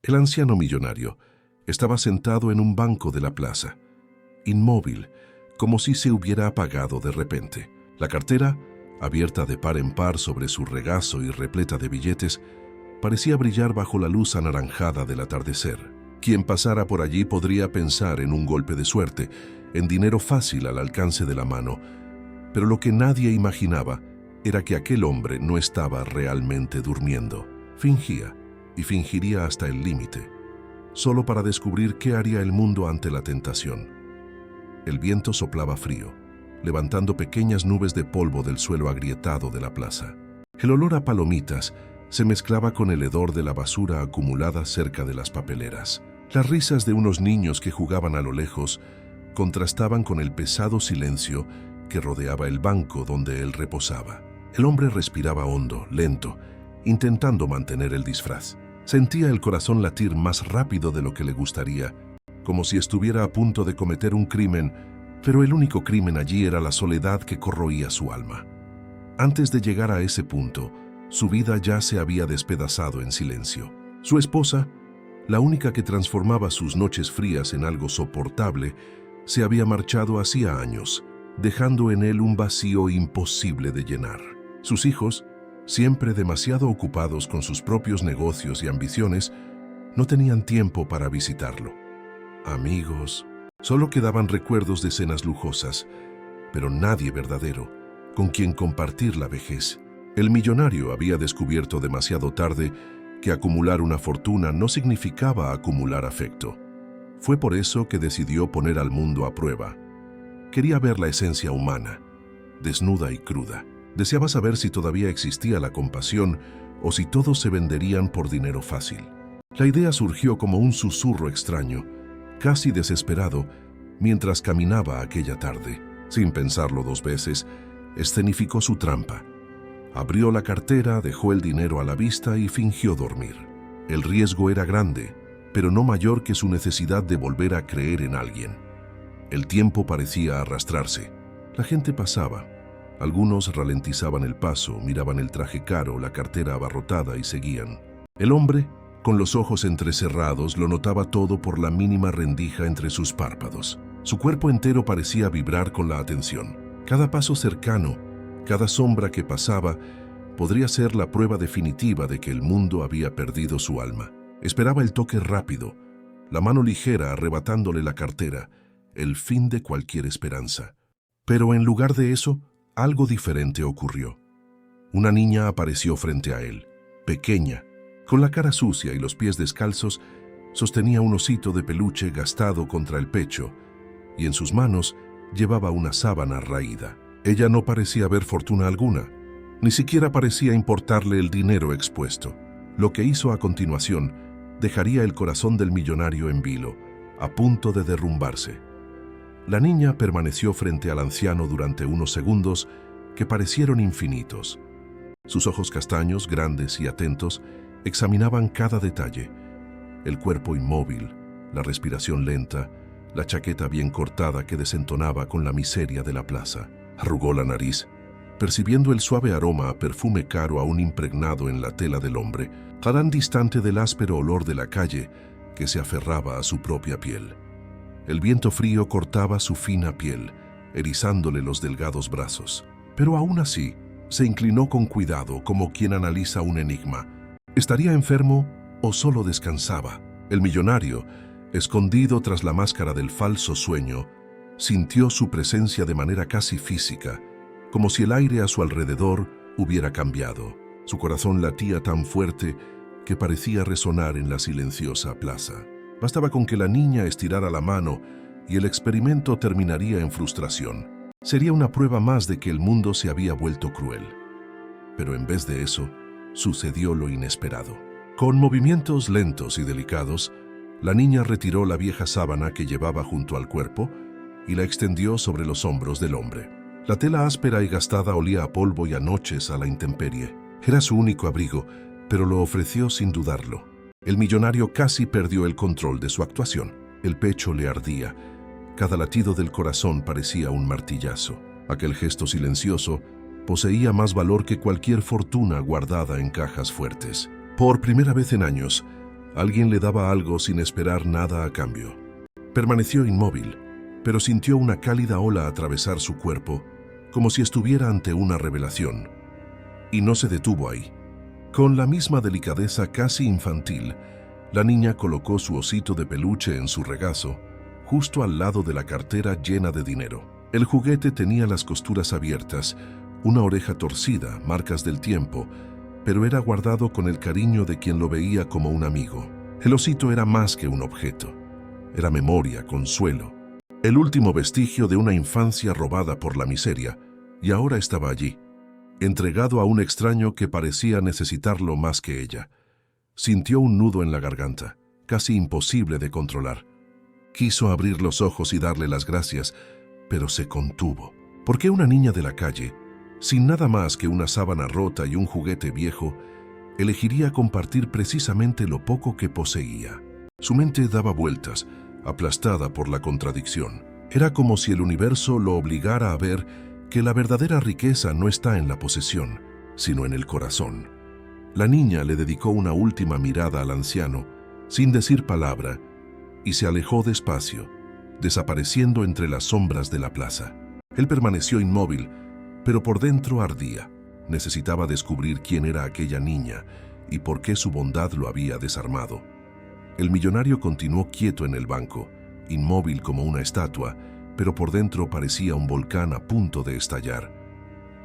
El anciano millonario estaba sentado en un banco de la plaza, inmóvil, como si se hubiera apagado de repente. La cartera, abierta de par en par sobre su regazo y repleta de billetes, parecía brillar bajo la luz anaranjada del atardecer. Quien pasara por allí podría pensar en un golpe de suerte, en dinero fácil al alcance de la mano, pero lo que nadie imaginaba era que aquel hombre no estaba realmente durmiendo. Fingía, y fingiría hasta el límite, solo para descubrir qué haría el mundo ante la tentación. El viento soplaba frío, levantando pequeñas nubes de polvo del suelo agrietado de la plaza. El olor a palomitas se mezclaba con el hedor de la basura acumulada cerca de las papeleras. Las risas de unos niños que jugaban a lo lejos contrastaban con el pesado silencio que rodeaba el banco donde él reposaba. El hombre respiraba hondo, lento, intentando mantener el disfraz. Sentía el corazón latir más rápido de lo que le gustaría, como si estuviera a punto de cometer un crimen, pero el único crimen allí era la soledad que corroía su alma. Antes de llegar a ese punto, su vida ya se había despedazado en silencio. Su esposa, la única que transformaba sus noches frías en algo soportable, se había marchado hacía años, dejando en él un vacío imposible de llenar. Sus hijos, siempre demasiado ocupados con sus propios negocios y ambiciones, no tenían tiempo para visitarlo. Amigos, solo quedaban recuerdos de cenas lujosas, pero nadie verdadero con quien compartir la vejez. El millonario había descubierto demasiado tarde que acumular una fortuna no significaba acumular afecto. Fue por eso que decidió poner al mundo a prueba. Quería ver la esencia humana, desnuda y cruda. Deseaba saber si todavía existía la compasión o si todos se venderían por dinero fácil. La idea surgió como un susurro extraño, casi desesperado, mientras caminaba aquella tarde. Sin pensarlo dos veces, escenificó su trampa. Abrió la cartera, dejó el dinero a la vista y fingió dormir. El riesgo era grande, pero no mayor que su necesidad de volver a creer en alguien. El tiempo parecía arrastrarse. La gente pasaba. Algunos ralentizaban el paso, miraban el traje caro, la cartera abarrotada y seguían. El hombre, con los ojos entrecerrados, lo notaba todo por la mínima rendija entre sus párpados. Su cuerpo entero parecía vibrar con la atención. Cada paso cercano, cada sombra que pasaba, podría ser la prueba definitiva de que el mundo había perdido su alma. Esperaba el toque rápido, la mano ligera arrebatándole la cartera, el fin de cualquier esperanza. Pero en lugar de eso, algo diferente ocurrió. Una niña apareció frente a él, pequeña, con la cara sucia y los pies descalzos, sostenía un osito de peluche gastado contra el pecho, y en sus manos llevaba una sábana raída. Ella no parecía ver fortuna alguna, ni siquiera parecía importarle el dinero expuesto. Lo que hizo a continuación dejaría el corazón del millonario en vilo, a punto de derrumbarse. La niña permaneció frente al anciano durante unos segundos que parecieron infinitos. Sus ojos castaños, grandes y atentos, examinaban cada detalle. El cuerpo inmóvil, la respiración lenta, la chaqueta bien cortada que desentonaba con la miseria de la plaza. Arrugó la nariz, percibiendo el suave aroma a perfume caro aún impregnado en la tela del hombre, tan distante del áspero olor de la calle que se aferraba a su propia piel. El viento frío cortaba su fina piel, erizándole los delgados brazos. Pero aún así, se inclinó con cuidado como quien analiza un enigma. ¿Estaría enfermo o solo descansaba? El millonario, escondido tras la máscara del falso sueño, sintió su presencia de manera casi física, como si el aire a su alrededor hubiera cambiado. Su corazón latía tan fuerte que parecía resonar en la silenciosa plaza. Bastaba con que la niña estirara la mano y el experimento terminaría en frustración. Sería una prueba más de que el mundo se había vuelto cruel. Pero en vez de eso, sucedió lo inesperado. Con movimientos lentos y delicados, la niña retiró la vieja sábana que llevaba junto al cuerpo y la extendió sobre los hombros del hombre. La tela áspera y gastada olía a polvo y a noches a la intemperie. Era su único abrigo, pero lo ofreció sin dudarlo. El millonario casi perdió el control de su actuación. El pecho le ardía. Cada latido del corazón parecía un martillazo. Aquel gesto silencioso poseía más valor que cualquier fortuna guardada en cajas fuertes. Por primera vez en años, Alguien le daba algo sin esperar nada a cambio. Permaneció inmóvil, pero sintió una cálida ola atravesar su cuerpo, como si estuviera ante una revelación. Y no se detuvo ahí. Con la misma delicadeza casi infantil, la niña colocó su osito de peluche en su regazo, justo al lado de la cartera llena de dinero. El juguete tenía las costuras abiertas, una oreja torcida, marcas del tiempo, pero era guardado con el cariño de quien lo veía como un amigo. El osito era más que un objeto. Era memoria, consuelo, el último vestigio de una infancia robada por la miseria, y ahora estaba allí, entregado a un extraño que parecía necesitarlo más que ella. Sintió un nudo en la garganta, casi imposible de controlar. Quiso abrir los ojos y darle las gracias, pero se contuvo. ¿Por qué una niña de la calle, sin nada más que una sábana rota y un juguete viejo, elegiría compartir precisamente lo poco que poseía? Su mente daba vueltas, aplastada por la contradicción. Era como si el universo lo obligara a ver que la verdadera riqueza no está en la posesión, sino en el corazón. La niña le dedicó una última mirada al anciano, sin decir palabra, y se alejó despacio, desapareciendo entre las sombras de la plaza. Él permaneció inmóvil, pero por dentro ardía. Necesitaba descubrir quién era aquella niña y por qué su bondad lo había desarmado. El millonario continuó quieto en el banco, inmóvil como una estatua, pero por dentro parecía un volcán a punto de estallar.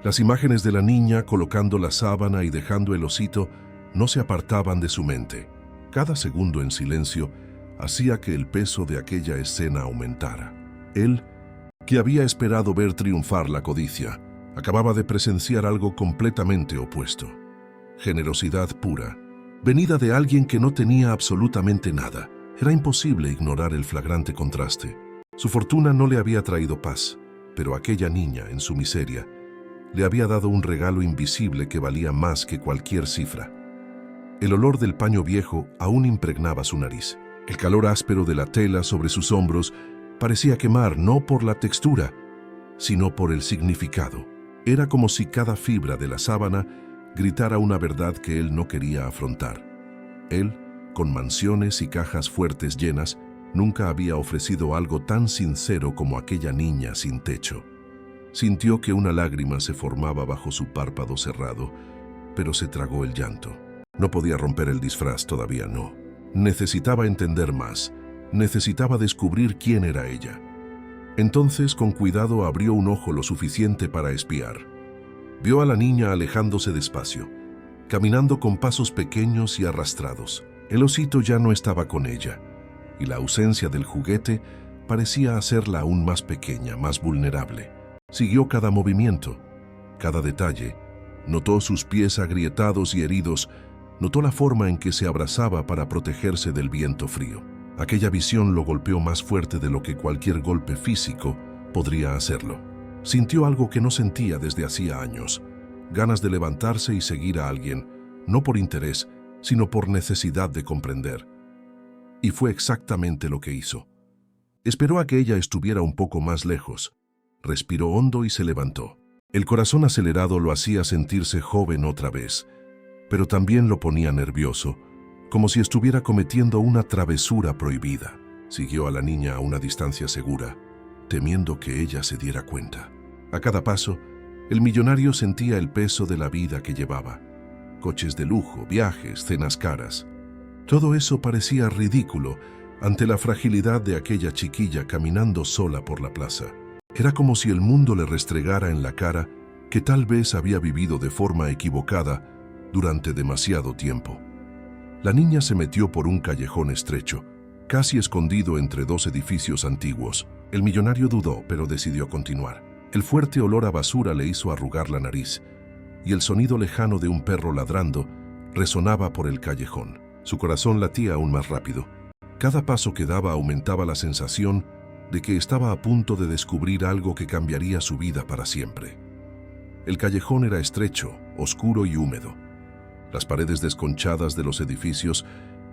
Las imágenes de la niña colocando la sábana y dejando el osito no se apartaban de su mente. Cada segundo en silencio hacía que el peso de aquella escena aumentara. Él, que había esperado ver triunfar la codicia, acababa de presenciar algo completamente opuesto. Generosidad pura, venida de alguien que no tenía absolutamente nada. Era imposible ignorar el flagrante contraste. Su fortuna no le había traído paz, pero aquella niña, en su miseria, le había dado un regalo invisible que valía más que cualquier cifra. El olor del paño viejo aún impregnaba su nariz. El calor áspero de la tela sobre sus hombros parecía quemar no por la textura, sino por el significado. Era como si cada fibra de la sábana gritara una verdad que él no quería afrontar. Él, con mansiones y cajas fuertes llenas, nunca había ofrecido algo tan sincero como aquella niña sin techo. Sintió que una lágrima se formaba bajo su párpado cerrado, pero se tragó el llanto. No podía romper el disfraz, todavía no. Necesitaba entender más, necesitaba descubrir quién era ella. Entonces, con cuidado, abrió un ojo lo suficiente para espiar. Vio a la niña alejándose despacio, caminando con pasos pequeños y arrastrados. El osito ya no estaba con ella, y la ausencia del juguete parecía hacerla aún más pequeña, más vulnerable. Siguió cada movimiento, cada detalle. Notó sus pies agrietados y heridos, notó la forma en que se abrazaba para protegerse del viento frío. Aquella visión lo golpeó más fuerte de lo que cualquier golpe físico podría hacerlo. Sintió algo que no sentía desde hacía años, ganas de levantarse y seguir a alguien, no por interés, sino por necesidad de comprender. Y fue exactamente lo que hizo. Esperó a que ella estuviera un poco más lejos, respiró hondo y se levantó. El corazón acelerado lo hacía sentirse joven otra vez, pero también lo ponía nervioso, como si estuviera cometiendo una travesura prohibida. Siguió a la niña a una distancia segura, temiendo que ella se diera cuenta. A cada paso, el millonario sentía el peso de la vida que llevaba. Coches de lujo, viajes, cenas caras. Todo eso parecía ridículo ante la fragilidad de aquella chiquilla caminando sola por la plaza. Era como si el mundo le restregara en la cara que tal vez había vivido de forma equivocada durante demasiado tiempo. La niña se metió por un callejón estrecho, casi escondido entre dos edificios antiguos. El millonario dudó, pero decidió continuar. El fuerte olor a basura le hizo arrugar la nariz, y el sonido lejano de un perro ladrando resonaba por el callejón. Su corazón latía aún más rápido. Cada paso que daba aumentaba la sensación de que estaba a punto de descubrir algo que cambiaría su vida para siempre. El callejón era estrecho, oscuro y húmedo. Las paredes desconchadas de los edificios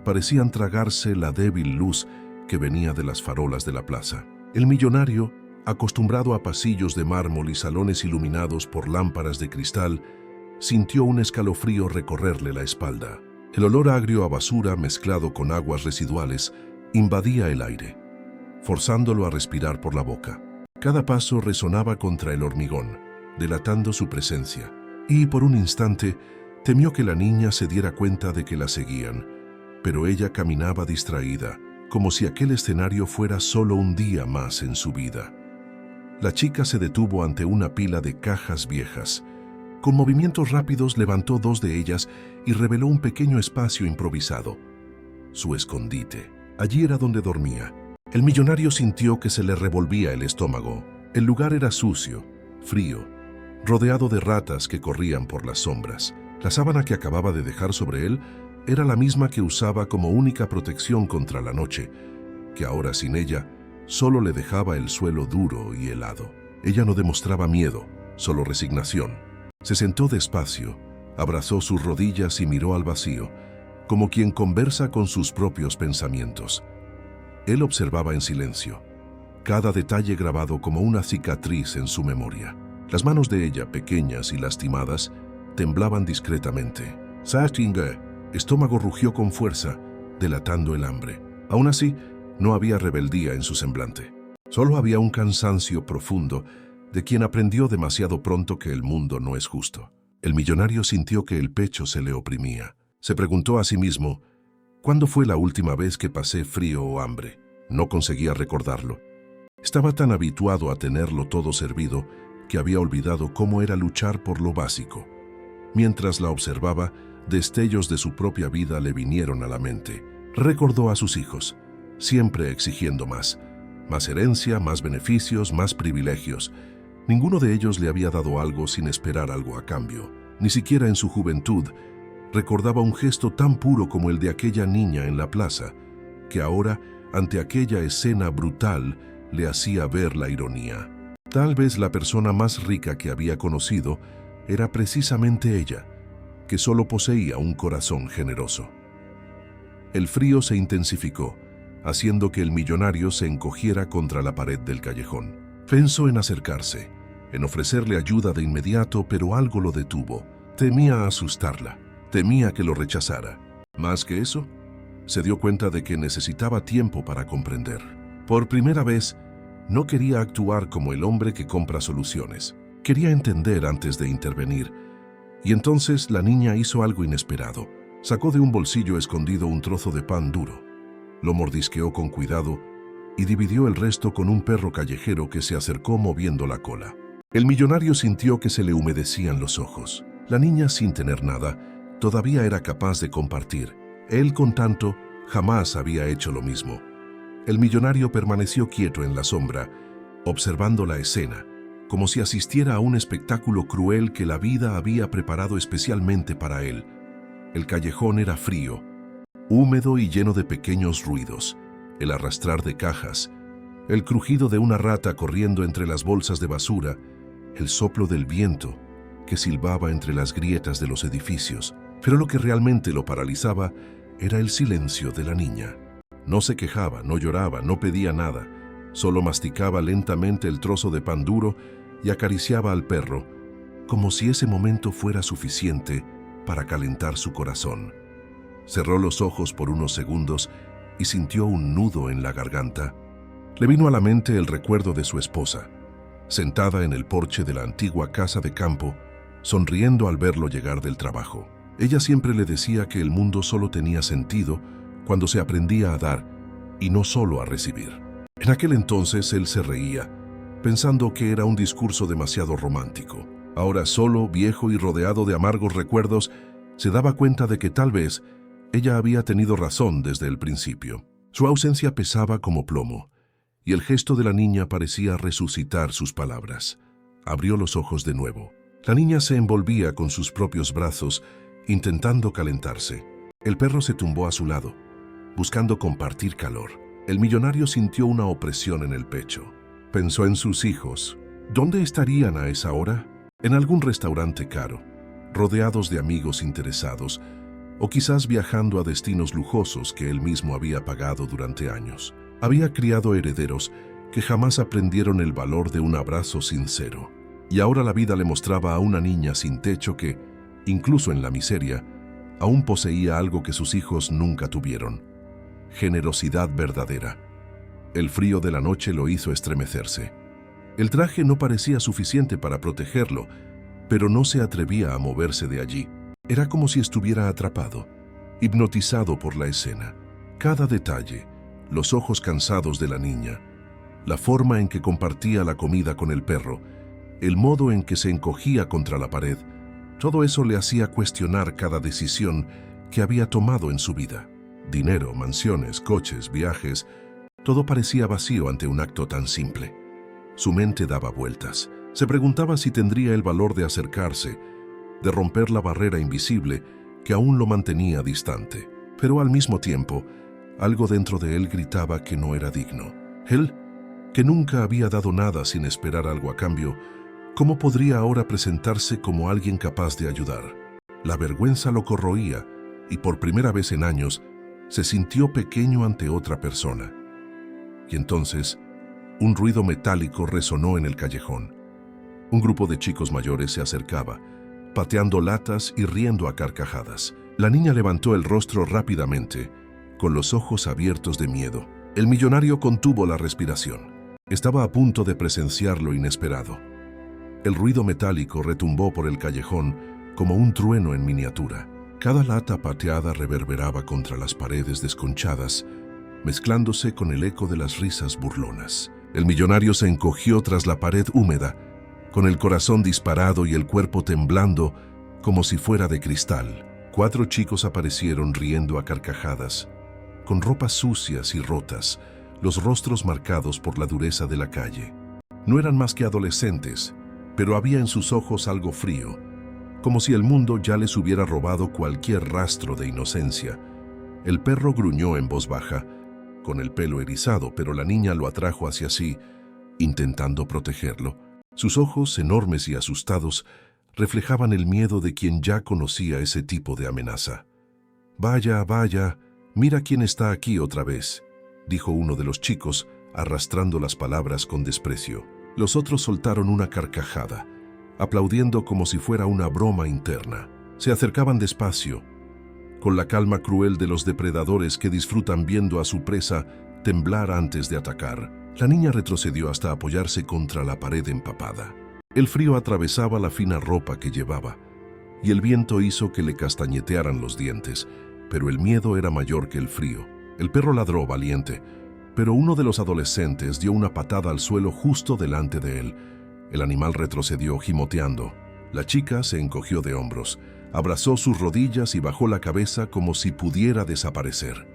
parecían tragarse la débil luz que venía de las farolas de la plaza. El millonario, acostumbrado a pasillos de mármol y salones iluminados por lámparas de cristal, sintió un escalofrío recorrerle la espalda. El olor agrio a basura mezclado con aguas residuales invadía el aire, forzándolo a respirar por la boca. Cada paso resonaba contra el hormigón, delatando su presencia, y por un instante temió que la niña se diera cuenta de que la seguían, pero ella caminaba distraída, como si aquel escenario fuera solo un día más en su vida. La chica se detuvo ante una pila de cajas viejas. Con movimientos rápidos levantó dos de ellas y reveló un pequeño espacio improvisado. Su escondite. Allí era donde dormía. El millonario sintió que se le revolvía el estómago. El lugar era sucio, frío, rodeado de ratas que corrían por las sombras. La sábana que acababa de dejar sobre él era la misma que usaba como única protección contra la noche, que ahora sin ella solo le dejaba el suelo duro y helado. Ella no demostraba miedo, solo resignación. Se sentó despacio, abrazó sus rodillas y miró al vacío, como quien conversa con sus propios pensamientos. Él observaba en silencio, cada detalle grabado como una cicatriz en su memoria. Las manos de ella, pequeñas y lastimadas, temblaban discretamente. Satinga, estómago rugió con fuerza, delatando el hambre. Aún así, no había rebeldía en su semblante. Solo había un cansancio profundo de quien aprendió demasiado pronto que el mundo no es justo. El millonario sintió que el pecho se le oprimía. Se preguntó a sí mismo, ¿cuándo fue la última vez que pasé frío o hambre? No conseguía recordarlo. Estaba tan habituado a tenerlo todo servido que había olvidado cómo era luchar por lo básico. Mientras la observaba, destellos de su propia vida le vinieron a la mente. Recordó a sus hijos, siempre exigiendo más. Más herencia, más beneficios, más privilegios. Ninguno de ellos le había dado algo sin esperar algo a cambio. Ni siquiera en su juventud recordaba un gesto tan puro como el de aquella niña en la plaza, que ahora, ante aquella escena brutal, le hacía ver la ironía. Tal vez la persona más rica que había conocido era precisamente ella, que solo poseía un corazón generoso. El frío se intensificó, haciendo que el millonario se encogiera contra la pared del callejón. Pensó en acercarse, en ofrecerle ayuda de inmediato, pero algo lo detuvo. Temía asustarla, temía que lo rechazara. Más que eso, se dio cuenta de que necesitaba tiempo para comprender. Por primera vez, no quería actuar como el hombre que compra soluciones. Quería entender antes de intervenir. Y entonces la niña hizo algo inesperado. Sacó de un bolsillo escondido un trozo de pan duro. Lo mordisqueó con cuidado y dividió el resto con un perro callejero que se acercó moviendo la cola. El millonario sintió que se le humedecían los ojos. La niña, sin tener nada, todavía era capaz de compartir. Él, con tanto, jamás había hecho lo mismo. El millonario permaneció quieto en la sombra, observando la escena, como si asistiera a un espectáculo cruel que la vida había preparado especialmente para él. El callejón era frío, húmedo y lleno de pequeños ruidos, el arrastrar de cajas, el crujido de una rata corriendo entre las bolsas de basura, el soplo del viento que silbaba entre las grietas de los edificios. Pero lo que realmente lo paralizaba era el silencio de la niña. No se quejaba, no lloraba, no pedía nada, solo masticaba lentamente el trozo de pan duro y acariciaba al perro, como si ese momento fuera suficiente para calentar su corazón. Cerró los ojos por unos segundos y sintió un nudo en la garganta. Le vino a la mente el recuerdo de su esposa, sentada en el porche de la antigua casa de campo, sonriendo al verlo llegar del trabajo. Ella siempre le decía que el mundo solo tenía sentido cuando se aprendía a dar y no solo a recibir. En aquel entonces él se reía, pensando que era un discurso demasiado romántico. Ahora, solo, viejo y rodeado de amargos recuerdos, se daba cuenta de que tal vez ella había tenido razón desde el principio. Su ausencia pesaba como plomo, y el gesto de la niña parecía resucitar sus palabras. Abrió los ojos de nuevo. La niña se envolvía con sus propios brazos, intentando calentarse. El perro se tumbó a su lado, buscando compartir calor. El millonario sintió una opresión en el pecho. Pensó en sus hijos. ¿Dónde estarían a esa hora? En algún restaurante caro, rodeados de amigos interesados, o quizás viajando a destinos lujosos que él mismo había pagado durante años. Había criado herederos que jamás aprendieron el valor de un abrazo sincero. Y ahora la vida le mostraba a una niña sin techo que, incluso en la miseria, aún poseía algo que sus hijos nunca tuvieron: generosidad verdadera. El frío de la noche lo hizo estremecerse. El traje no parecía suficiente para protegerlo, pero no se atrevía a moverse de allí. Era como si estuviera atrapado, hipnotizado por la escena. Cada detalle, los ojos cansados de la niña, la forma en que compartía la comida con el perro, el modo en que se encogía contra la pared, todo eso le hacía cuestionar cada decisión que había tomado en su vida. Dinero, mansiones, coches, viajes, todo parecía vacío ante un acto tan simple. Su mente daba vueltas. Se preguntaba si tendría el valor de acercarse, de romper la barrera invisible que aún lo mantenía distante. Pero al mismo tiempo, algo dentro de él gritaba que no era digno. Él, que nunca había dado nada sin esperar algo a cambio, ¿cómo podría ahora presentarse como alguien capaz de ayudar? La vergüenza lo corroía y por primera vez en años se sintió pequeño ante otra persona. Y entonces, un ruido metálico resonó en el callejón. Un grupo de chicos mayores se acercaba, pateando latas y riendo a carcajadas. La niña levantó el rostro rápidamente, con los ojos abiertos de miedo. El millonario contuvo la respiración. Estaba a punto de presenciar lo inesperado. El ruido metálico retumbó por el callejón como un trueno en miniatura. Cada lata pateada reverberaba contra las paredes desconchadas, mezclándose con el eco de las risas burlonas. El millonario se encogió tras la pared húmeda, con el corazón disparado y el cuerpo temblando como si fuera de cristal. 4 chicos aparecieron riendo a carcajadas, con ropas sucias y rotas, los rostros marcados por la dureza de la calle. No eran más que adolescentes, pero había en sus ojos algo frío, como si el mundo ya les hubiera robado cualquier rastro de inocencia. El perro gruñó en voz baja, con el pelo erizado, pero la niña lo atrajo hacia sí, intentando protegerlo. Sus ojos, enormes y asustados, reflejaban el miedo de quien ya conocía ese tipo de amenaza. «Vaya, vaya, mira quién está aquí otra vez», dijo uno de los chicos, arrastrando las palabras con desprecio. Los otros soltaron una carcajada, aplaudiendo como si fuera una broma interna. Se acercaban despacio, con la calma cruel de los depredadores que disfrutan viendo a su presa temblar antes de atacar. La niña retrocedió hasta apoyarse contra la pared empapada. El frío atravesaba la fina ropa que llevaba, y el viento hizo que le castañetearan los dientes, pero el miedo era mayor que el frío. El perro ladró valiente, pero uno de los adolescentes dio una patada al suelo justo delante de él. El animal retrocedió gimoteando. La chica se encogió de hombros, abrazó sus rodillas y bajó la cabeza como si pudiera desaparecer.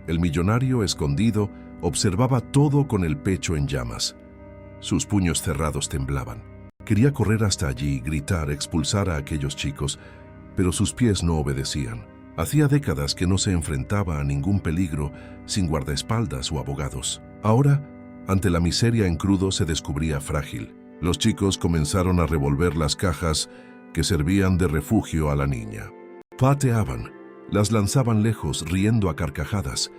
El millonario, escondido, observaba todo con el pecho en llamas. Sus puños cerrados temblaban. Quería correr hasta allí, gritar, expulsar a aquellos chicos, pero sus pies no obedecían. Hacía décadas que no se enfrentaba a ningún peligro sin guardaespaldas o abogados. Ahora, ante la miseria en crudo, se descubría frágil. Los chicos comenzaron a revolver las cajas que servían de refugio a la niña. Pateaban, las lanzaban lejos, riendo a carcajadas.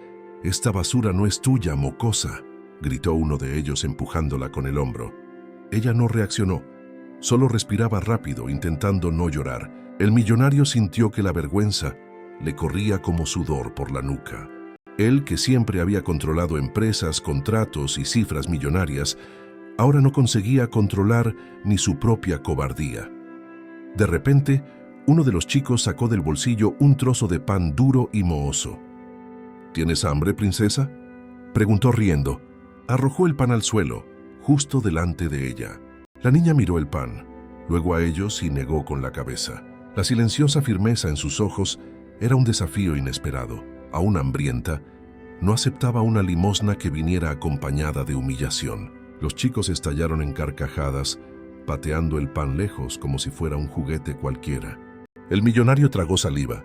«Esta basura no es tuya, mocosa», gritó uno de ellos empujándola con el hombro. Ella no reaccionó, solo respiraba rápido, intentando no llorar. El millonario sintió que la vergüenza le corría como sudor por la nuca. Él, que siempre había controlado empresas, contratos y cifras millonarias, ahora no conseguía controlar ni su propia cobardía. De repente, uno de los chicos sacó del bolsillo un trozo de pan duro y mohoso. «¿Tienes hambre, princesa?», preguntó riendo. Arrojó el pan al suelo, justo delante de ella. La niña miró el pan, luego a ellos y negó con la cabeza. La silenciosa firmeza en sus ojos era un desafío inesperado. Aún hambrienta, no aceptaba una limosna que viniera acompañada de humillación. Los chicos estallaron en carcajadas, pateando el pan lejos como si fuera un juguete cualquiera. El millonario tragó saliva.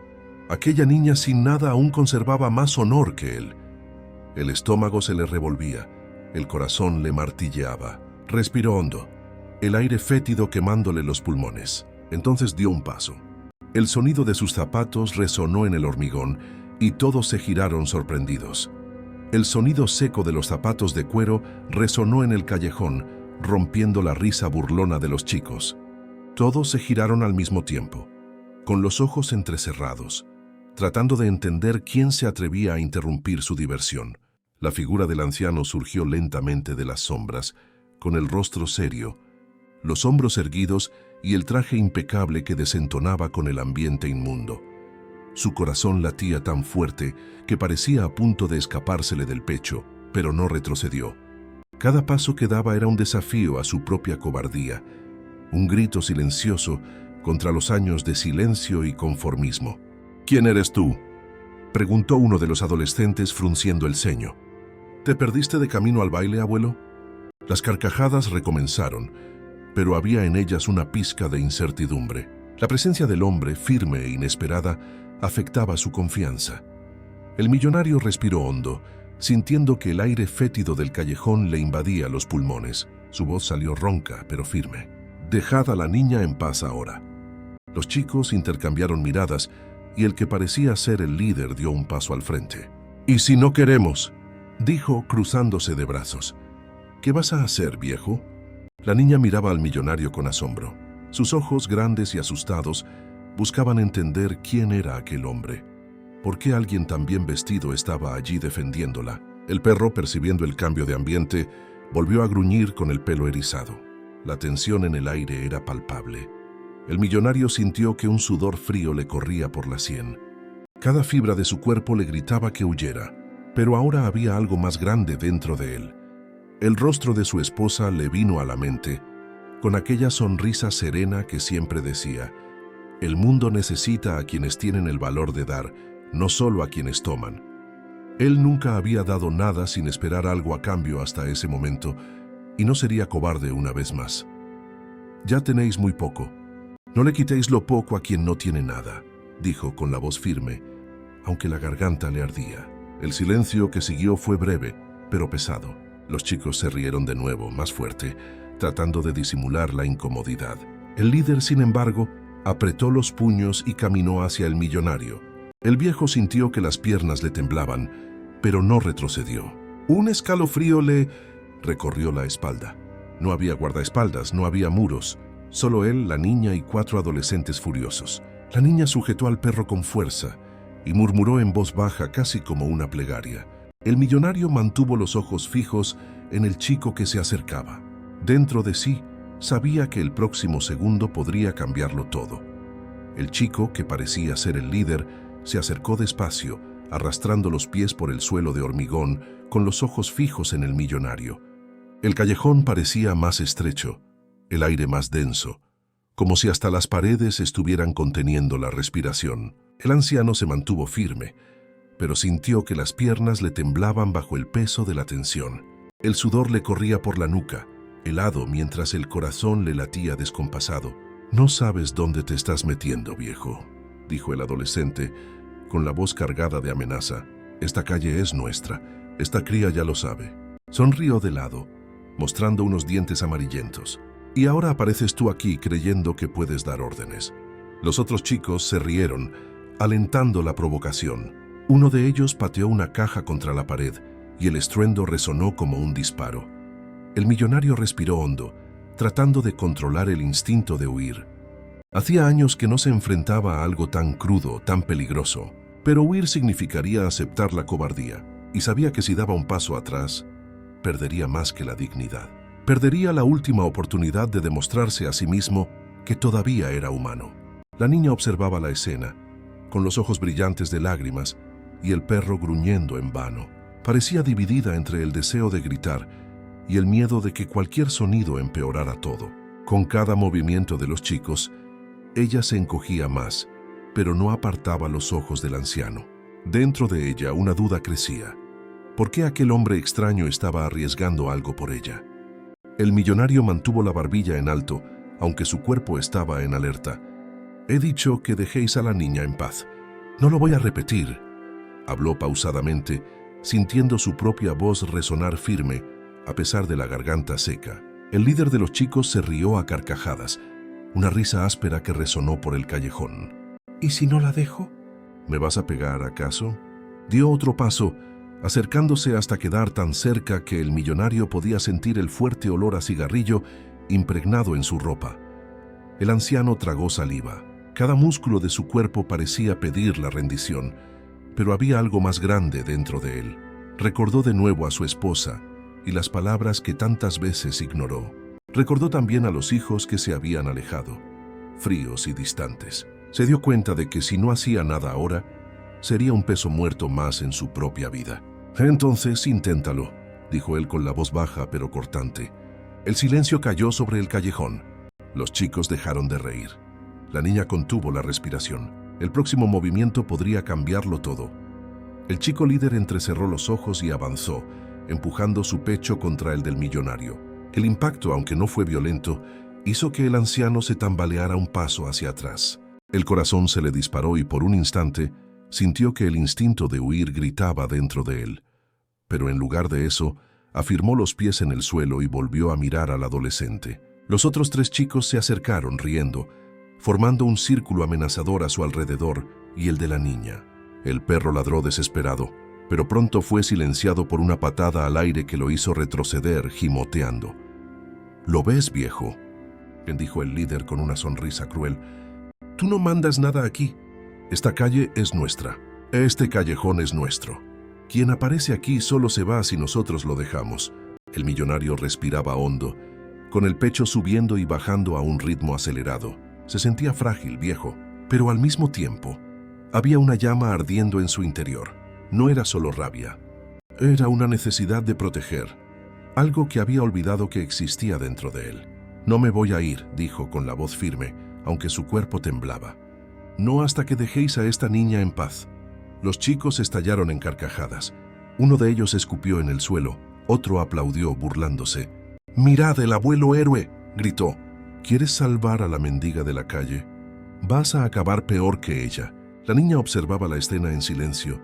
Aquella niña sin nada aún conservaba más honor que él. El estómago se le revolvía, el corazón le martilleaba. Respiró hondo, el aire fétido quemándole los pulmones. Entonces dio un paso. El sonido de sus zapatos resonó en el hormigón y todos se giraron sorprendidos. El sonido seco de los zapatos de cuero resonó en el callejón, rompiendo la risa burlona de los chicos. Todos se giraron al mismo tiempo, con los ojos entrecerrados. tratando de entender quién se atrevía a interrumpir su diversión. La figura del anciano surgió lentamente de las sombras, con el rostro serio, los hombros erguidos y el traje impecable que desentonaba con el ambiente inmundo. Su corazón latía tan fuerte que parecía a punto de escapársele del pecho, pero no retrocedió. Cada paso que daba era un desafío a su propia cobardía, un grito silencioso contra los años de silencio y conformismo. «¿Quién eres tú?», preguntó uno de los adolescentes frunciendo el ceño. «¿Te perdiste de camino al baile, abuelo?». Las carcajadas recomenzaron, pero había en ellas una pizca de incertidumbre. La presencia del hombre, firme e inesperada, afectaba su confianza. El millonario respiró hondo, sintiendo que el aire fétido del callejón le invadía los pulmones. Su voz salió ronca, pero firme. «Dejad a la niña en paz ahora». Los chicos intercambiaron miradas y el que parecía ser el líder dio un paso al frente. «¿Y si no queremos?», dijo cruzándose de brazos. «¿Qué vas a hacer, viejo?». La niña miraba al millonario con asombro. Sus ojos grandes y asustados buscaban entender quién era aquel hombre. ¿Por qué alguien tan bien vestido estaba allí defendiéndola? El perro, percibiendo el cambio de ambiente, volvió a gruñir con el pelo erizado. La tensión en el aire era palpable. El millonario sintió que un sudor frío le corría por la sien. Cada fibra de su cuerpo le gritaba que huyera, pero ahora había algo más grande dentro de él. El rostro de su esposa le vino a la mente, con aquella sonrisa serena que siempre decía: «El mundo necesita a quienes tienen el valor de dar, no solo a quienes toman». Él nunca había dado nada sin esperar algo a cambio hasta ese momento, y no sería cobarde una vez más. «Ya tenéis muy poco. No le quitéis lo poco a quien no tiene nada», dijo con la voz firme, aunque la garganta le ardía. El silencio que siguió fue breve, pero pesado. Los chicos se rieron de nuevo, más fuerte, tratando de disimular la incomodidad. El líder, sin embargo, apretó los puños y caminó hacia el millonario. El viejo sintió que las piernas le temblaban, pero no retrocedió. Un escalofrío le recorrió la espalda. No había guardaespaldas, no había muros. Solo él, la niña y 4 adolescentes furiosos. La niña sujetó al perro con fuerza y murmuró en voz baja, casi como una plegaria. El millonario mantuvo los ojos fijos en el chico que se acercaba. Dentro de sí, sabía que el próximo segundo podría cambiarlo todo. El chico, que parecía ser el líder, se acercó despacio, arrastrando los pies por el suelo de hormigón, con los ojos fijos en el millonario. El callejón parecía más estrecho, el aire más denso, como si hasta las paredes estuvieran conteniendo la respiración. El anciano se mantuvo firme, pero sintió que las piernas le temblaban bajo el peso de la tensión. El sudor le corría por la nuca, helado mientras el corazón le latía descompasado. «No sabes dónde te estás metiendo, viejo», dijo el adolescente, con la voz cargada de amenaza. «Esta calle es nuestra, esta cría ya lo sabe». Sonrió de lado, mostrando unos dientes amarillentos. «Y ahora apareces tú aquí creyendo que puedes dar órdenes». Los otros chicos se rieron, alentando la provocación. Uno de ellos pateó una caja contra la pared y el estruendo resonó como un disparo. El millonario respiró hondo, tratando de controlar el instinto de huir. Hacía años que no se enfrentaba a algo tan crudo, tan peligroso, pero huir significaría aceptar la cobardía, y sabía que si daba un paso atrás, perdería más que la dignidad. Perdería la última oportunidad de demostrarse a sí mismo que todavía era humano. La niña observaba la escena, con los ojos brillantes de lágrimas, y el perro gruñendo en vano. Parecía dividida entre el deseo de gritar y el miedo de que cualquier sonido empeorara todo. Con cada movimiento de los chicos, ella se encogía más, pero no apartaba los ojos del anciano. Dentro de ella una duda crecía. ¿Por qué aquel hombre extraño estaba arriesgando algo por ella? El millonario mantuvo la barbilla en alto, aunque su cuerpo estaba en alerta. «He dicho que dejéis a la niña en paz. No lo voy a repetir», habló pausadamente, sintiendo su propia voz resonar firme, a pesar de la garganta seca. El líder de los chicos se rió a carcajadas, una risa áspera que resonó por el callejón. «¿Y si no la dejo? ¿Me vas a pegar, acaso?». Dio otro paso, acercándose hasta quedar tan cerca que el millonario podía sentir el fuerte olor a cigarrillo impregnado en su ropa. El anciano tragó saliva. Cada músculo de su cuerpo parecía pedir la rendición, pero había algo más grande dentro de él. Recordó de nuevo a su esposa y las palabras que tantas veces ignoró. Recordó también a los hijos que se habían alejado, fríos y distantes. Se dio cuenta de que si no hacía nada ahora, sería un peso muerto más en su propia vida. «Entonces, inténtalo», dijo él con la voz baja pero cortante. El silencio cayó sobre el callejón. Los chicos dejaron de reír. La niña contuvo la respiración. El próximo movimiento podría cambiarlo todo. El chico líder entrecerró los ojos y avanzó, empujando su pecho contra el del millonario. El impacto, aunque no fue violento, hizo que el anciano se tambaleara un paso hacia atrás. El corazón se le disparó y por un instante sintió que el instinto de huir gritaba dentro de él. Pero en lugar de eso, afirmó los pies en el suelo y volvió a mirar al adolescente. Los otros 3 chicos se acercaron riendo, formando un círculo amenazador a su alrededor y el de la niña. El perro ladró desesperado, pero pronto fue silenciado por una patada al aire que lo hizo retroceder, gimoteando. «¿Lo ves, viejo?», dijo el líder con una sonrisa cruel. «Tú no mandas nada aquí. Esta calle es nuestra. Este callejón es nuestro. Quien aparece aquí solo se va si nosotros lo dejamos». El millonario respiraba hondo, con el pecho subiendo y bajando a un ritmo acelerado. Se sentía frágil, viejo, pero al mismo tiempo había una llama ardiendo en su interior. No era solo rabia. Era una necesidad de proteger, algo que había olvidado que existía dentro de él. «No me voy a ir», dijo con la voz firme, aunque su cuerpo temblaba. «No hasta que dejéis a esta niña en paz». Los chicos estallaron en carcajadas. Uno de ellos escupió en el suelo, otro aplaudió burlándose. «¡Mirad, el abuelo héroe!», gritó. «¿Quieres salvar a la mendiga de la calle? Vas a acabar peor que ella». La niña observaba la escena en silencio,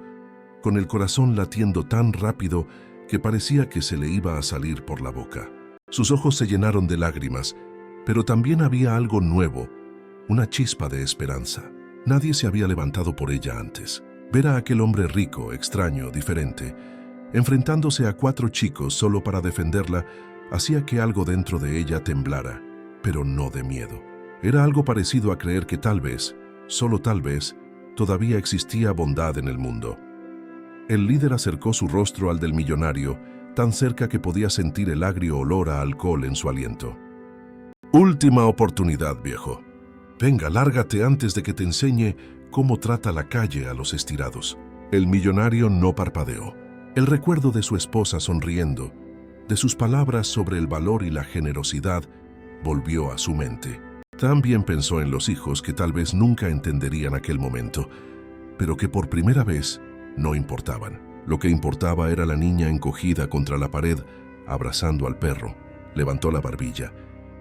con el corazón latiendo tan rápido que parecía que se le iba a salir por la boca. Sus ojos se llenaron de lágrimas, pero también había algo nuevo, una chispa de esperanza. Nadie se había levantado por ella antes. Ver a aquel hombre rico, extraño, diferente, enfrentándose a 4 chicos solo para defenderla, hacía que algo dentro de ella temblara, pero no de miedo. Era algo parecido a creer que tal vez, solo tal vez, todavía existía bondad en el mundo. El líder acercó su rostro al del millonario, tan cerca que podía sentir el agrio olor a alcohol en su aliento. «Última oportunidad, viejo. Venga, lárgate antes de que te enseñe cómo trata la calle a los estirados». El millonario no parpadeó. El recuerdo de su esposa sonriendo, de sus palabras sobre el valor y la generosidad, volvió a su mente. También pensó en los hijos que tal vez nunca entenderían aquel momento, pero que por primera vez no importaban. Lo que importaba era la niña encogida contra la pared, abrazando al perro. Levantó la barbilla.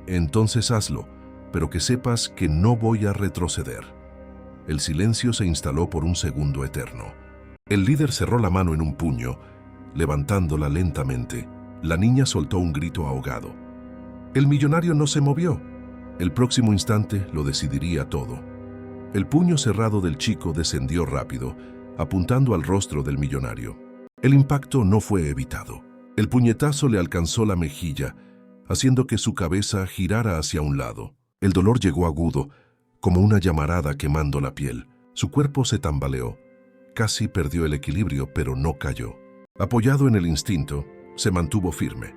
«Entonces hazlo, pero que sepas que no voy a retroceder». El silencio se instaló por un segundo eterno. El líder cerró la mano en un puño, levantándola lentamente. La niña soltó un grito ahogado. El millonario no se movió. El próximo instante lo decidiría todo. El puño cerrado del chico descendió rápido, apuntando al rostro del millonario. El impacto no fue evitado. El puñetazo le alcanzó la mejilla, haciendo que su cabeza girara hacia un lado. El dolor llegó agudo, como una llamarada quemando la piel. Su cuerpo se tambaleó. Casi perdió el equilibrio, pero no cayó. Apoyado en el instinto, se mantuvo firme.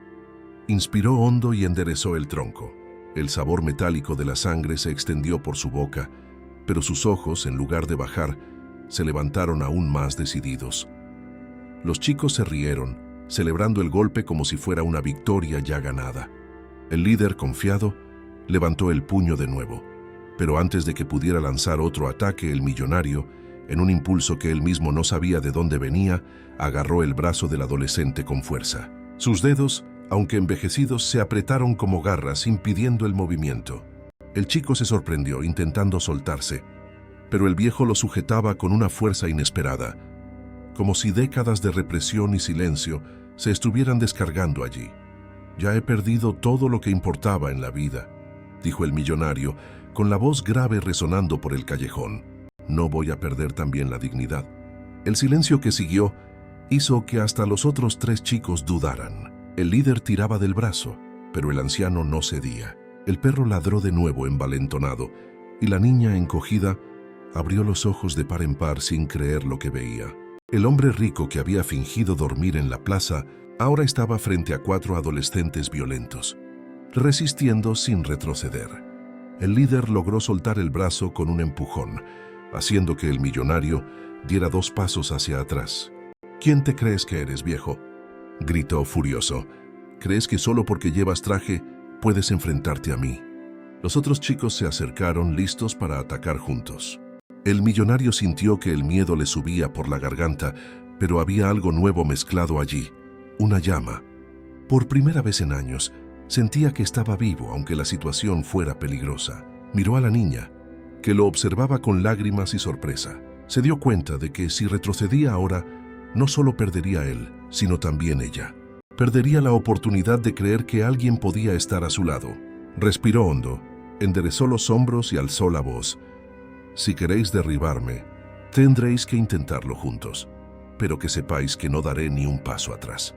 Inspiró hondo y enderezó el tronco. El sabor metálico de la sangre se extendió por su boca, pero sus ojos, en lugar de bajar, se levantaron aún más decididos. Los chicos se rieron, celebrando el golpe como si fuera una victoria ya ganada. El líder, confiado, levantó el puño de nuevo, pero antes de que pudiera lanzar otro ataque, el millonario, en un impulso que él mismo no sabía de dónde venía, agarró el brazo del adolescente con fuerza. Sus dedos, aunque envejecidos, se apretaron como garras, impidiendo el movimiento. El chico se sorprendió, intentando soltarse, pero el viejo lo sujetaba con una fuerza inesperada, como si décadas de represión y silencio se estuvieran descargando allí. «Ya he perdido todo lo que importaba en la vida», dijo el millonario, con la voz grave resonando por el callejón. «No voy a perder también la dignidad». El silencio que siguió hizo que hasta los otros 3 chicos dudaran. El líder tiraba del brazo, pero el anciano no cedía. El perro ladró de nuevo envalentonado, y la niña, encogida, abrió los ojos de par en par sin creer lo que veía. El hombre rico que había fingido dormir en la plaza ahora estaba frente a 4 adolescentes violentos, resistiendo sin retroceder. El líder logró soltar el brazo con un empujón, haciendo que el millonario diera 2 pasos hacia atrás. «¿Quién te crees que eres, viejo?», gritó furioso. «¿Crees que solo porque llevas traje puedes enfrentarte a mí?». Los otros chicos se acercaron listos para atacar juntos. El millonario sintió que el miedo le subía por la garganta, pero había algo nuevo mezclado allí, una llama. Por primera vez en años, sentía que estaba vivo, aunque la situación fuera peligrosa. Miró a la niña, que lo observaba con lágrimas y sorpresa. Se dio cuenta de que si retrocedía ahora, no solo perdería él, sino también ella. Perdería la oportunidad de creer que alguien podía estar a su lado. Respiró hondo, enderezó los hombros y alzó la voz. «Si queréis derribarme, tendréis que intentarlo juntos, pero que sepáis que no daré ni un paso atrás».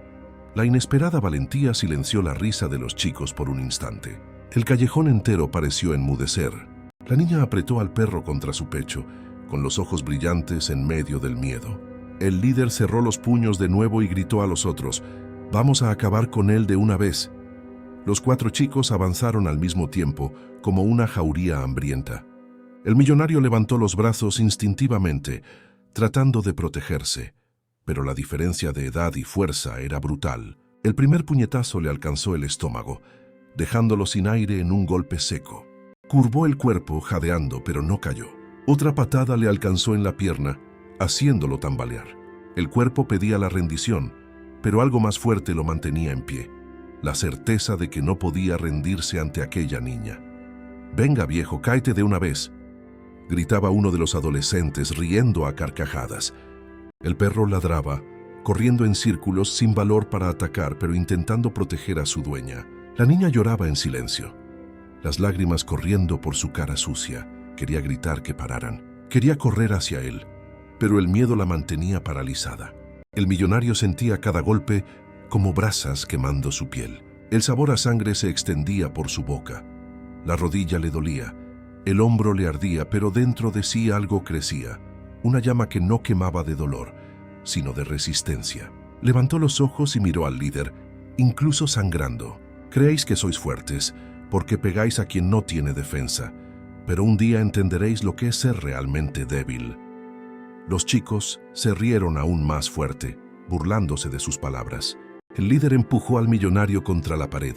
La inesperada valentía silenció la risa de los chicos por un instante. El callejón entero pareció enmudecer. La niña apretó al perro contra su pecho, con los ojos brillantes en medio del miedo. El líder cerró los puños de nuevo y gritó a los otros: «Vamos a acabar con él de una vez». Los 4 chicos avanzaron al mismo tiempo, como una jauría hambrienta. El millonario levantó los brazos instintivamente, tratando de protegerse, pero la diferencia de edad y fuerza era brutal. El primer puñetazo le alcanzó el estómago, dejándolo sin aire en un golpe seco. Curvó el cuerpo, jadeando, pero no cayó. Otra patada le alcanzó en la pierna, haciéndolo tambalear. El cuerpo pedía la rendición, pero algo más fuerte lo mantenía en pie, la certeza de que no podía rendirse ante aquella niña. «Venga, viejo, cáete de una vez», gritaba uno de los adolescentes, riendo a carcajadas. El perro ladraba, corriendo en círculos sin valor para atacar, pero intentando proteger a su dueña. La niña lloraba en silencio, las lágrimas corriendo por su cara sucia. Quería gritar que pararan, quería correr hacia él, pero el miedo la mantenía paralizada. El millonario sentía cada golpe como brasas quemando su piel. El sabor a sangre se extendía por su boca. La rodilla le dolía, el hombro le ardía, pero dentro de sí algo crecía, una llama que no quemaba de dolor, sino de resistencia. Levantó los ojos y miró al líder, incluso sangrando. «Creéis que sois fuertes, porque pegáis a quien no tiene defensa, pero un día entenderéis lo que es ser realmente débil». Los chicos se rieron aún más fuerte, burlándose de sus palabras. El líder empujó al millonario contra la pared,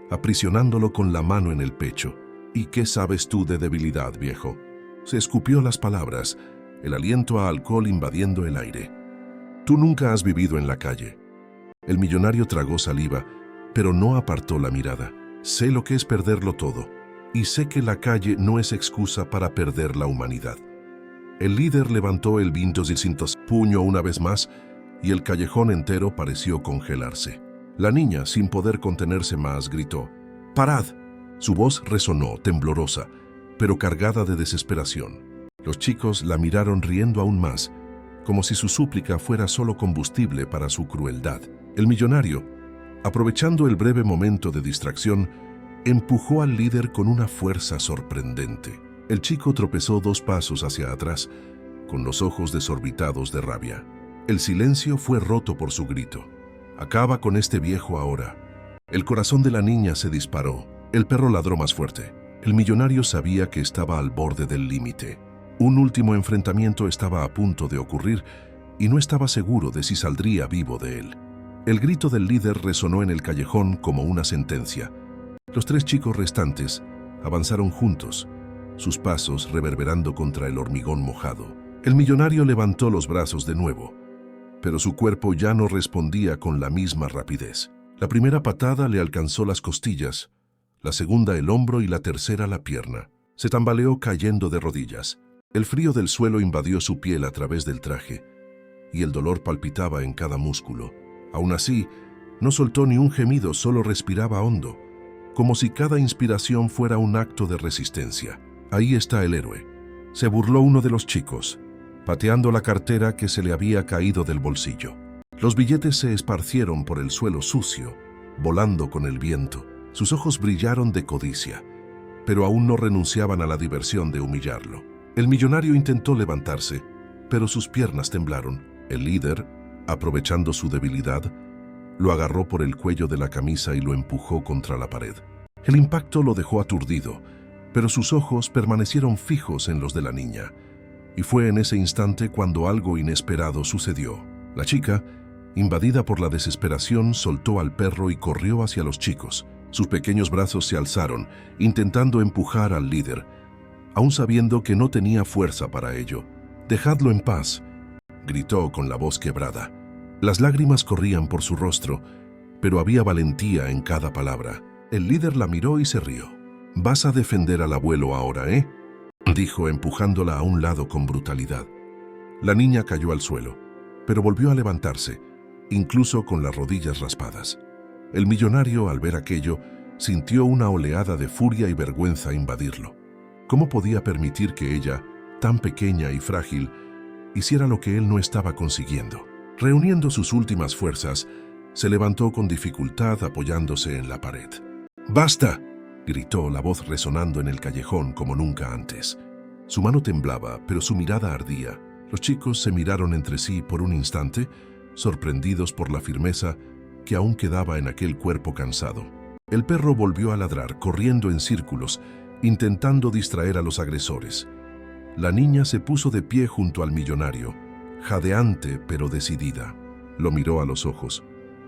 aprisionándolo con la mano en el pecho. «¿Y qué sabes tú de debilidad, viejo?». Se escupió las palabras, el aliento a alcohol invadiendo el aire. «Tú nunca has vivido en la calle». El millonario tragó saliva, pero no apartó la mirada. «Sé lo que es perderlo todo, y sé que la calle no es excusa para perder la humanidad». El líder levantó el puño una vez más, y el callejón entero pareció congelarse. La niña, sin poder contenerse más, gritó: «¡Parad!». Su voz resonó, temblorosa, pero cargada de desesperación. Los chicos la miraron riendo aún más, como si su súplica fuera solo combustible para su crueldad. El millonario, aprovechando el breve momento de distracción, empujó al líder con una fuerza sorprendente. El chico tropezó 2 pasos hacia atrás, con los ojos desorbitados de rabia. El silencio fue roto por su grito: «Acaba con este viejo ahora». El corazón de la niña se disparó. El perro ladró más fuerte. El millonario sabía que estaba al borde del límite. Un último enfrentamiento estaba a punto de ocurrir y no estaba seguro de si saldría vivo de él. El grito del líder resonó en el callejón como una sentencia. Los 3 chicos restantes avanzaron juntos, sus pasos reverberando contra el hormigón mojado. El millonario levantó los brazos de nuevo, pero su cuerpo ya no respondía con la misma rapidez. La primera patada le alcanzó las costillas, la segunda el hombro y la tercera la pierna. Se tambaleó cayendo de rodillas. El frío del suelo invadió su piel a través del traje, y el dolor palpitaba en cada músculo. Aún así, no soltó ni un gemido, solo respiraba hondo, como si cada inspiración fuera un acto de resistencia. «Ahí está el héroe», se burló uno de los chicos, pateando la cartera que se le había caído del bolsillo. Los billetes se esparcieron por el suelo sucio, volando con el viento. Sus ojos brillaron de codicia, pero aún no renunciaban a la diversión de humillarlo. El millonario intentó levantarse, pero sus piernas temblaron. El líder, aprovechando su debilidad, lo agarró por el cuello de la camisa y lo empujó contra la pared. El impacto lo dejó aturdido, pero sus ojos permanecieron fijos en los de la niña. Y fue en ese instante cuando algo inesperado sucedió. La chica, invadida por la desesperación, soltó al perro y corrió hacia los chicos. Sus pequeños brazos se alzaron, intentando empujar al líder, aún sabiendo que no tenía fuerza para ello. «Dejadlo en paz», gritó con la voz quebrada. Las lágrimas corrían por su rostro, pero había valentía en cada palabra. El líder la miró y se rió. «Vas a defender al abuelo ahora, ¿eh?», dijo empujándola a un lado con brutalidad. La niña cayó al suelo, pero volvió a levantarse, incluso con las rodillas raspadas. El millonario, al ver aquello, sintió una oleada de furia y vergüenza invadirlo. ¿Cómo podía permitir que ella, tan pequeña y frágil, hiciera lo que él no estaba consiguiendo? Reuniendo sus últimas fuerzas, se levantó con dificultad apoyándose en la pared. «¡Basta!», gritó, la voz resonando en el callejón como nunca antes. Su mano temblaba, pero su mirada ardía. Los chicos se miraron entre sí por un instante, sorprendidos por la firmeza que aún quedaba en aquel cuerpo cansado. El perro volvió a ladrar, corriendo en círculos, intentando distraer a los agresores. La niña se puso de pie junto al millonario, jadeante pero decidida. Lo miró a los ojos.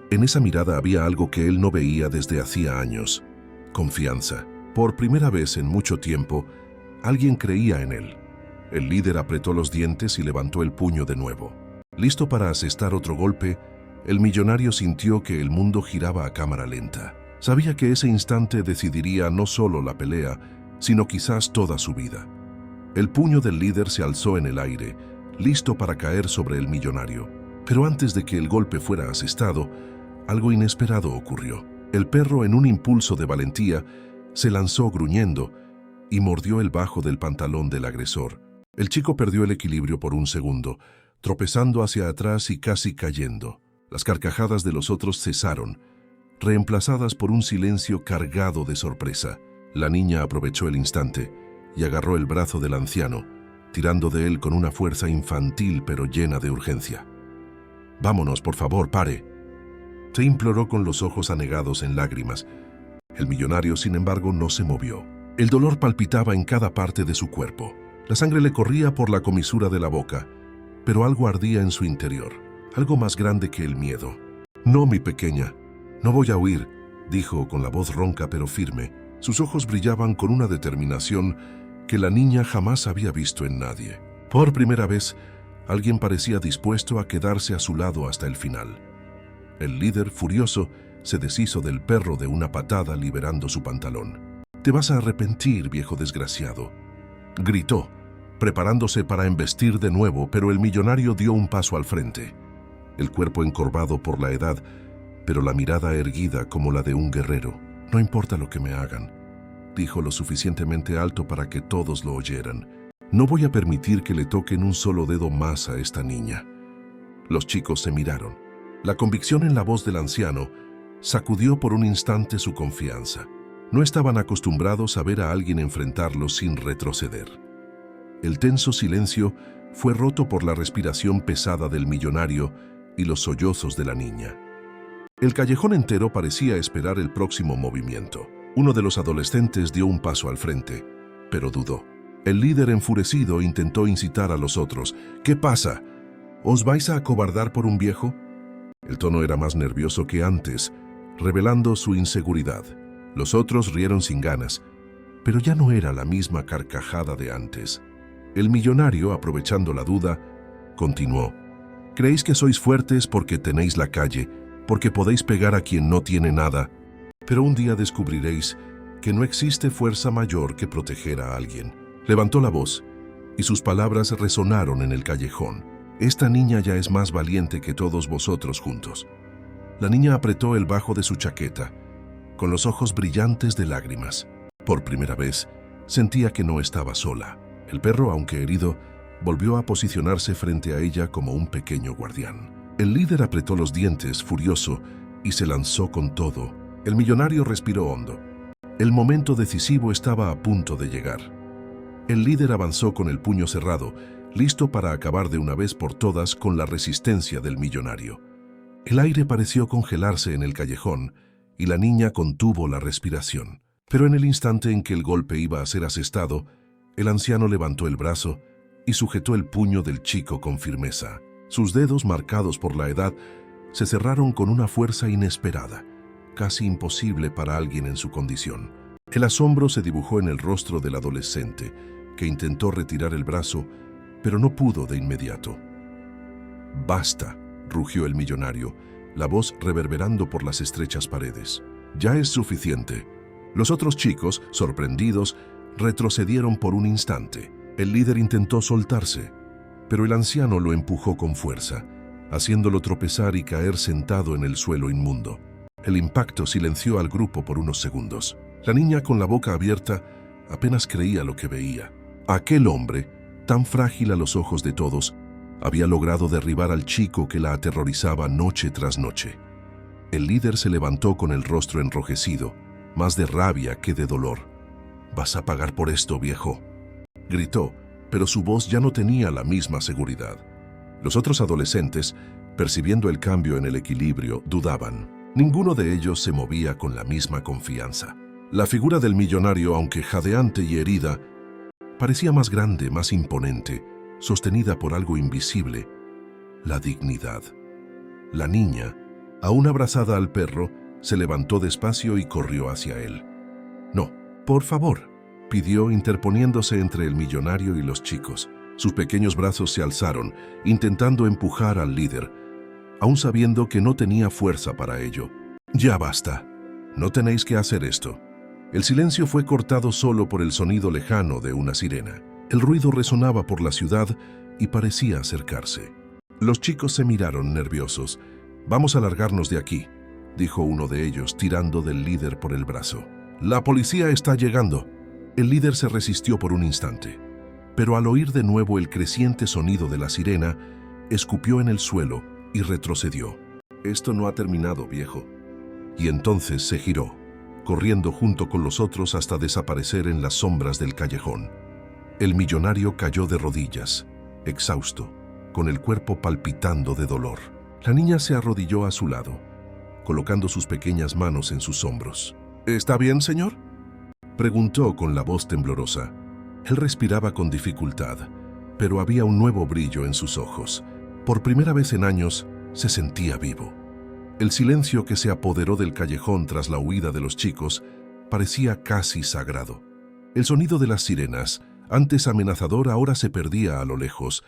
En esa mirada había algo que él no veía desde hacía años: confianza. Por primera vez en mucho tiempo, alguien creía en él. El líder apretó los dientes y levantó el puño de nuevo. Listo para asestar otro golpe, el millonario sintió que el mundo giraba a cámara lenta. Sabía que ese instante decidiría no solo la pelea, sino quizás toda su vida. El puño del líder se alzó en el aire, listo para caer sobre el millonario. Pero antes de que el golpe fuera asestado, algo inesperado ocurrió. El perro, en un impulso de valentía, se lanzó gruñendo y mordió el bajo del pantalón del agresor. El chico perdió el equilibrio por un segundo, tropezando hacia atrás y casi cayendo. Las carcajadas de los otros cesaron, reemplazadas por un silencio cargado de sorpresa. La niña aprovechó el instante y agarró el brazo del anciano, tirando de él con una fuerza infantil pero llena de urgencia. «Vámonos, por favor, pare», se imploró con los ojos anegados en lágrimas. El millonario, sin embargo, no se movió. El dolor palpitaba en cada parte de su cuerpo. La sangre le corría por la comisura de la boca, pero algo ardía en su interior, algo más grande que el miedo. «No, mi pequeña, no voy a huir», dijo con la voz ronca pero firme. Sus ojos brillaban con una determinación que la niña jamás había visto en nadie. Por primera vez, alguien parecía dispuesto a quedarse a su lado hasta el final. El líder, furioso, se deshizo del perro de una patada, liberando su pantalón. «Te vas a arrepentir, viejo desgraciado», gritó, preparándose para embestir de nuevo, pero el millonario dio un paso al frente. El cuerpo encorvado por la edad, pero la mirada erguida como la de un guerrero. «No importa lo que me hagan», dijo lo suficientemente alto para que todos lo oyeran. «No voy a permitir que le toquen un solo dedo más a esta niña». Los chicos se miraron. La convicción en la voz del anciano sacudió por un instante su confianza. No estaban acostumbrados a ver a alguien enfrentarlo sin retroceder. El tenso silencio fue roto por la respiración pesada del millonario y los sollozos de la niña. El callejón entero parecía esperar el próximo movimiento. Uno de los adolescentes dio un paso al frente, pero dudó. El líder, enfurecido, intentó incitar a los otros. «¿Qué pasa? ¿Os vais a acobardar por un viejo?». El tono era más nervioso que antes, revelando su inseguridad. Los otros rieron sin ganas, pero ya no era la misma carcajada de antes. El millonario, aprovechando la duda, continuó. «Creéis que sois fuertes porque tenéis la calle, porque podéis pegar a quien no tiene nada, pero un día descubriréis que no existe fuerza mayor que proteger a alguien». Levantó la voz, y sus palabras resonaron en el callejón. «Esta niña ya es más valiente que todos vosotros juntos». La niña apretó el bajo de su chaqueta, con los ojos brillantes de lágrimas. Por primera vez, sentía que no estaba sola. El perro, aunque herido, volvió a posicionarse frente a ella como un pequeño guardián. El líder apretó los dientes, furioso, y se lanzó con todo. El millonario respiró hondo. El momento decisivo estaba a punto de llegar. El líder avanzó con el puño cerrado, listo para acabar de una vez por todas con la resistencia del millonario. El aire pareció congelarse en el callejón y la niña contuvo la respiración. Pero en el instante en que el golpe iba a ser asestado, el anciano levantó el brazo y sujetó el puño del chico con firmeza. Sus dedos, marcados por la edad, se cerraron con una fuerza inesperada, casi imposible para alguien en su condición. El asombro se dibujó en el rostro del adolescente, que intentó retirar el brazo, pero no pudo de inmediato. «Basta», rugió el millonario, la voz reverberando por las estrechas paredes. «Ya es suficiente». Los otros chicos, sorprendidos, retrocedieron por un instante. El líder intentó soltarse, pero el anciano lo empujó con fuerza, haciéndolo tropezar y caer sentado en el suelo inmundo. El impacto silenció al grupo por unos segundos. La niña, con la boca abierta, apenas creía lo que veía. Aquel hombre, tan frágil a los ojos de todos, había logrado derribar al chico que la aterrorizaba noche tras noche. El líder se levantó con el rostro enrojecido, más de rabia que de dolor. «Vas a pagar por esto, viejo», gritó, pero su voz ya no tenía la misma seguridad. Los otros adolescentes, percibiendo el cambio en el equilibrio, dudaban. Ninguno de ellos se movía con la misma confianza. La figura del millonario, aunque jadeante y herida, parecía más grande, más imponente, sostenida por algo invisible: la dignidad. La niña, aún abrazada al perro, se levantó despacio y corrió hacia él. «No, por favor», pidió, interponiéndose entre el millonario y los chicos. Sus pequeños brazos se alzaron, intentando empujar al líder, aún sabiendo que no tenía fuerza para ello. «Ya basta. No tenéis que hacer esto». El silencio fue cortado solo por el sonido lejano de una sirena. El ruido resonaba por la ciudad y parecía acercarse. Los chicos se miraron nerviosos. «Vamos a largarnos de aquí», dijo uno de ellos, tirando del líder por el brazo. «La policía está llegando». El líder se resistió por un instante, pero al oír de nuevo el creciente sonido de la sirena, escupió en el suelo y retrocedió. «Esto no ha terminado, viejo». Y entonces se giró, corriendo junto con los otros hasta desaparecer en las sombras del callejón. El millonario cayó de rodillas, exhausto, con el cuerpo palpitando de dolor. La niña se arrodilló a su lado, colocando sus pequeñas manos en sus hombros. «¿Está bien, señor?», preguntó con la voz temblorosa. Él respiraba con dificultad, pero había un nuevo brillo en sus ojos. Por primera vez en años, se sentía vivo. El silencio que se apoderó del callejón tras la huida de los chicos parecía casi sagrado. El sonido de las sirenas, antes amenazador, ahora se perdía a lo lejos,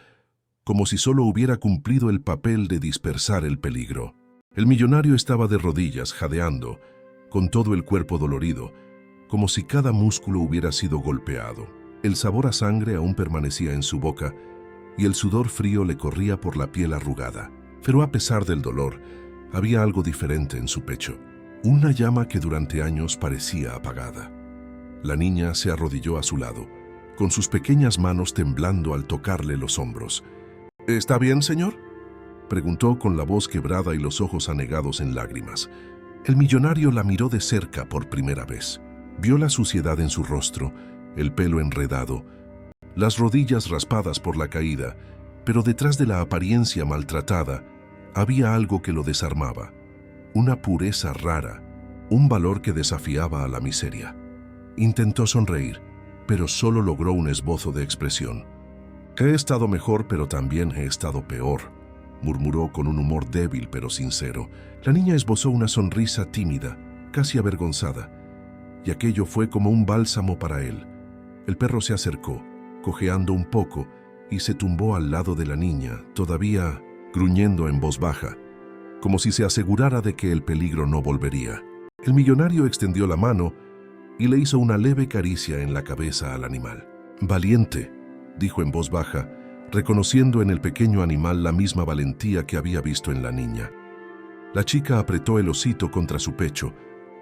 como si solo hubiera cumplido el papel de dispersar el peligro. El millonario estaba de rodillas, jadeando, con todo el cuerpo dolorido, como si cada músculo hubiera sido golpeado. El sabor a sangre aún permanecía en su boca y el sudor frío le corría por la piel arrugada. Pero a pesar del dolor, había algo diferente en su pecho, una llama que durante años parecía apagada. La niña se arrodilló a su lado, con sus pequeñas manos temblando al tocarle los hombros. «¿Está bien, señor?», preguntó con la voz quebrada y los ojos anegados en lágrimas. El millonario la miró de cerca por primera vez. Vio la suciedad en su rostro, el pelo enredado, las rodillas raspadas por la caída, pero detrás de la apariencia maltratada había algo que lo desarmaba, una pureza rara, un valor que desafiaba a la miseria. Intentó sonreír, pero solo logró un esbozo de expresión. «He estado mejor, pero también he estado peor», murmuró con un humor débil pero sincero. La niña esbozó una sonrisa tímida, casi avergonzada, y aquello fue como un bálsamo para él. El perro se acercó, cojeando un poco, y se tumbó al lado de la niña, todavía gruñendo en voz baja, como si se asegurara de que el peligro no volvería. El millonario extendió la mano y le hizo una leve caricia en la cabeza al animal. «Valiente», dijo en voz baja, reconociendo en el pequeño animal la misma valentía que había visto en la niña. La chica apretó el osito contra su pecho,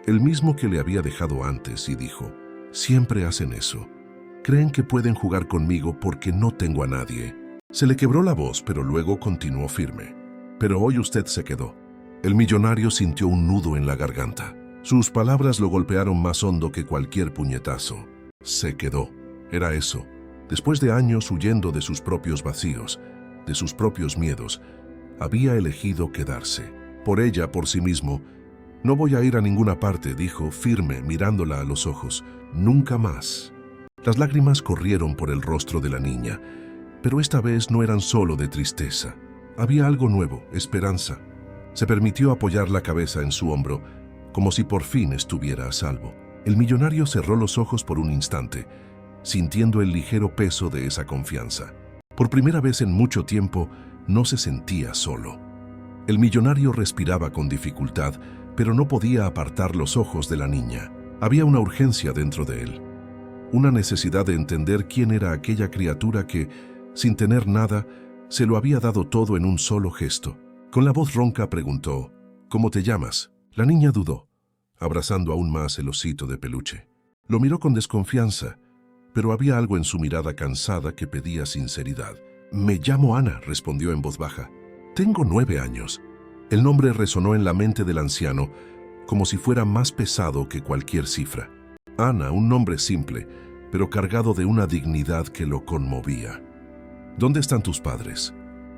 el mismo que le había dejado antes, y dijo: «Siempre hacen eso. Creen que pueden jugar conmigo porque no tengo a nadie». Se le quebró la voz, pero luego continuó firme. «Pero hoy usted se quedó». El millonario sintió un nudo en la garganta. Sus palabras lo golpearon más hondo que cualquier puñetazo. Se quedó. Era eso. Después de años huyendo de sus propios vacíos, de sus propios miedos, había elegido quedarse. Por ella, por sí mismo. No voy a ir a ninguna parte, dijo, firme, mirándola a los ojos. Nunca más. Las lágrimas corrieron por el rostro de la niña, pero esta vez no eran solo de tristeza. Había algo nuevo, esperanza. Se permitió apoyar la cabeza en su hombro, como si por fin estuviera a salvo. El millonario cerró los ojos por un instante, sintiendo el ligero peso de esa confianza. Por primera vez en mucho tiempo, no se sentía solo. El millonario respiraba con dificultad, pero no podía apartar los ojos de la niña. Había una urgencia dentro de él, una necesidad de entender quién era aquella criatura que, sin tener nada, se lo había dado todo en un solo gesto. Con la voz ronca preguntó, ¿cómo te llamas? La niña dudó, abrazando aún más el osito de peluche. Lo miró con desconfianza, pero había algo en su mirada cansada que pedía sinceridad. Me llamo Ana, respondió en voz baja. Tengo 9 años. El nombre resonó en la mente del anciano, como si fuera más pesado que cualquier cifra. Ana, un nombre simple, pero cargado de una dignidad que lo conmovía. ¿Dónde están tus padres?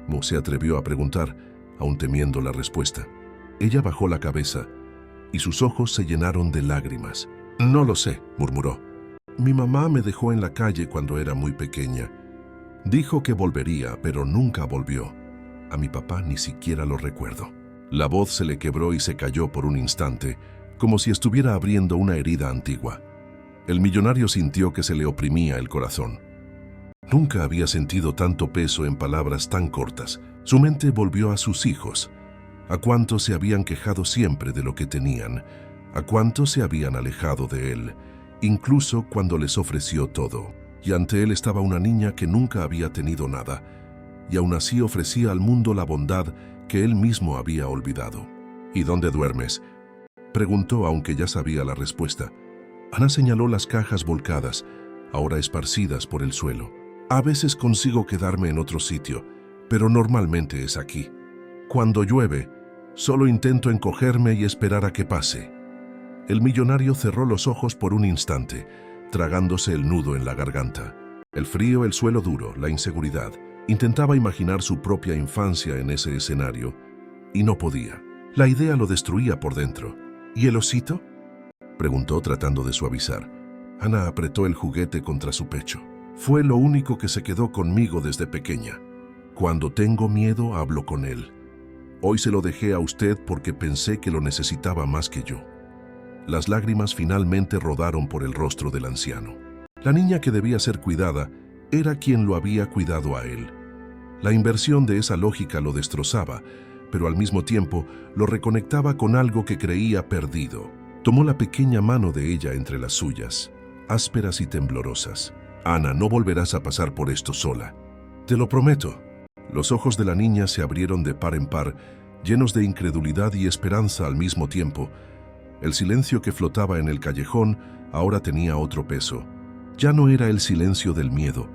Mo se atrevió a preguntar, aún temiendo la respuesta. Ella bajó la cabeza y sus ojos se llenaron de lágrimas. No lo sé, murmuró. Mi mamá me dejó en la calle cuando era muy pequeña. Dijo que volvería, pero nunca volvió. A mi papá ni siquiera lo recuerdo. La voz se le quebró y se cayó por un instante, como si estuviera abriendo una herida antigua. El millonario sintió que se le oprimía el corazón. Nunca había sentido tanto peso en palabras tan cortas. Su mente volvió a sus hijos, a cuántos se habían quejado siempre de lo que tenían, a cuántos se habían alejado de él, incluso cuando les ofreció todo. Y ante él estaba una niña que nunca había tenido nada, y aún así ofrecía al mundo la bondad que él mismo había olvidado. ¿Y dónde duermes?, preguntó, aunque ya sabía la respuesta. Ana señaló las cajas volcadas, ahora esparcidas por el suelo. A veces consigo quedarme en otro sitio, pero normalmente es aquí. Cuando llueve, solo intento encogerme y esperar a que pase. El millonario cerró los ojos por un instante, tragándose el nudo en la garganta. El frío, el suelo duro, la inseguridad. Intentaba imaginar su propia infancia en ese escenario, y no podía. La idea lo destruía por dentro. ¿Y el osito?, preguntó tratando de suavizar. Ana apretó el juguete contra su pecho. Fue lo único que se quedó conmigo desde pequeña. Cuando tengo miedo, hablo con él. Hoy se lo dejé a usted porque pensé que lo necesitaba más que yo. Las lágrimas finalmente rodaron por el rostro del anciano. La niña que debía ser cuidada era quien lo había cuidado a él. La inversión de esa lógica lo destrozaba, pero al mismo tiempo lo reconectaba con algo que creía perdido. Tomó la pequeña mano de ella entre las suyas, ásperas y temblorosas. Ana, no volverás a pasar por esto sola. Te lo prometo. Los ojos de la niña se abrieron de par en par, llenos de incredulidad y esperanza al mismo tiempo. El silencio que flotaba en el callejón ahora tenía otro peso. Ya no era el silencio del miedo,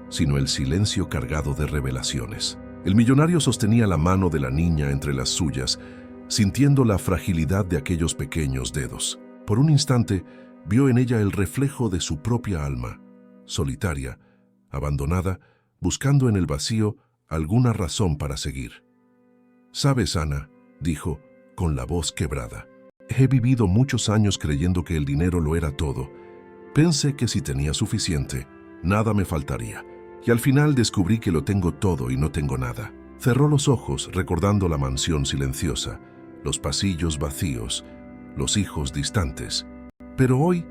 sino el silencio cargado de revelaciones. El millonario sostenía la mano de la niña entre las suyas, sintiendo la fragilidad de aquellos pequeños dedos. Por un instante, vio en ella el reflejo de su propia alma, solitaria, abandonada, buscando en el vacío alguna razón para seguir. «Sabes, Ana», dijo, con la voz quebrada, «he vivido muchos años creyendo que el dinero lo era todo. Pensé que si tenía suficiente, nada me faltaría. Y al final descubrí que lo tengo todo y no tengo nada». Cerró los ojos recordando la mansión silenciosa, los pasillos vacíos, los hijos distantes. «Pero hoy,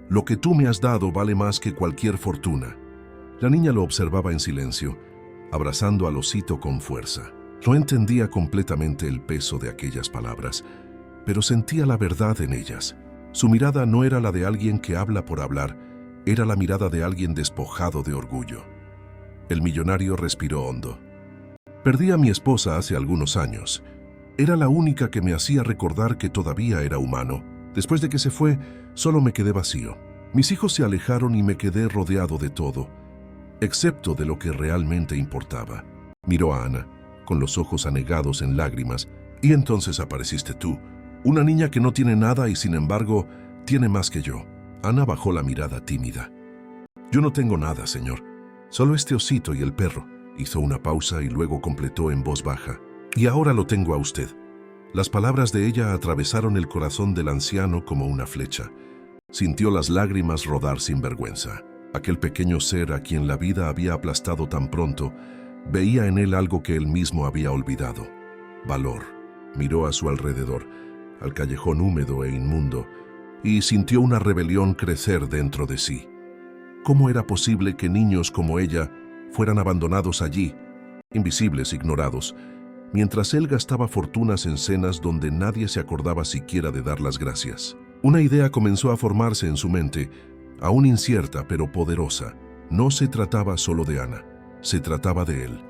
lo que tú me has dado vale más que cualquier fortuna». La niña lo observaba en silencio, abrazando al osito con fuerza. No entendía completamente el peso de aquellas palabras, pero sentía la verdad en ellas. Su mirada no era la de alguien que habla por hablar, era la mirada de alguien despojado de orgullo. El millonario respiró hondo. «Perdí a mi esposa hace algunos años. Era la única que me hacía recordar que todavía era humano. Después de que se fue, solo me quedé vacío. Mis hijos se alejaron y me quedé rodeado de todo, excepto de lo que realmente importaba». Miró a Ana, con los ojos anegados en lágrimas. «Y entonces apareciste tú. Una niña que no tiene nada y sin embargo tiene más que yo. Ana bajó la mirada tímida. Yo no tengo nada, señor. Solo este osito y el perro. Hizo una pausa y luego completó en voz baja. Y ahora lo tengo a usted. Las palabras de ella atravesaron el corazón del anciano como una flecha. Sintió las lágrimas rodar sin vergüenza. Aquel pequeño ser a quien la vida había aplastado tan pronto, veía en él algo que él mismo había olvidado. Valor. Miró a su alrededor, al callejón húmedo e inmundo, y sintió una rebelión crecer dentro de sí. ¿Cómo era posible que niños como ella fueran abandonados allí, invisibles, ignorados, mientras él gastaba fortunas en cenas donde nadie se acordaba siquiera de dar las gracias? Una idea comenzó a formarse en su mente, aún incierta pero poderosa. No se trataba solo de Ana, se trataba de él.